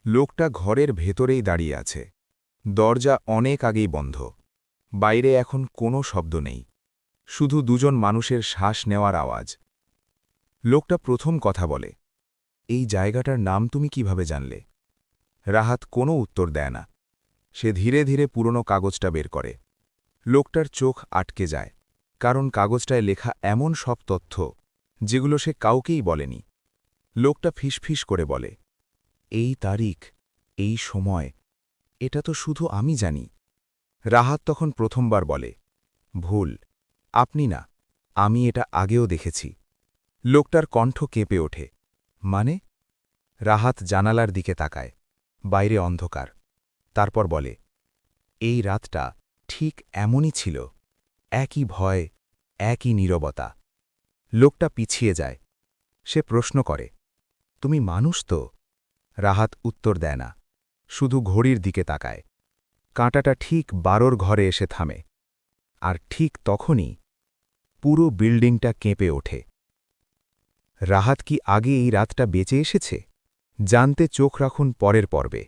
লোকটা ঘরের ভেতরেই দাঁড়িয়ে আছে। দরজা অনেক আগেই বন্ধ। বাইরে এখন কোনো শব্দ নেই, শুধু দুজন মানুষের শ্বাস নেওয়ার আওয়াজ। লোকটা প্রথম কথা বলে, এই জায়গাটার নাম তুমি কিভাবে জানলে? রাহাত কোনো উত্তর দেয় না। সে ধীরে ধীরে পুরনো কাগজটা বের করে। লোকটার চোখ আটকে যায়, কারণ কাগজটায় লেখা এমন সব তথ্য যেগুলো সে কাউকেই বলেনি। লোকটা ফিসফিস করে বলে, এই তারিখ, এই সময়, এটা তো শুধু আমি জানি। রাহাত তখন প্রথমবার বলে, ভুল, আপনি না, আমি এটা আগেও দেখেছি। লোকটার কণ্ঠ কেঁপে ওঠে, মানে? রাহাত জানালার দিকে তাকায়। বাইরে অন্ধকার। তারপর বলে, এই রাতটা ঠিক এমনই ছিল, একই ভয়, একই নীরবতা। লোকটা পিছিয়ে যায়। সে প্রশ্ন করে, তুমি মানুষ তো? রাহাত উত্তর দেয় না, শুধু ঘড়ির দিকে তাকায়। কাঁটাটা ঠিক 12 ঘরে এসে থামে। আর ঠিক তখনই পুরো বিল্ডিংটা কেঁপে ওঠে। রাহাত কি আগে এই রাতটা বেঁচে এসেছে? জানতে চোখ রাখুন পরের পর্বে।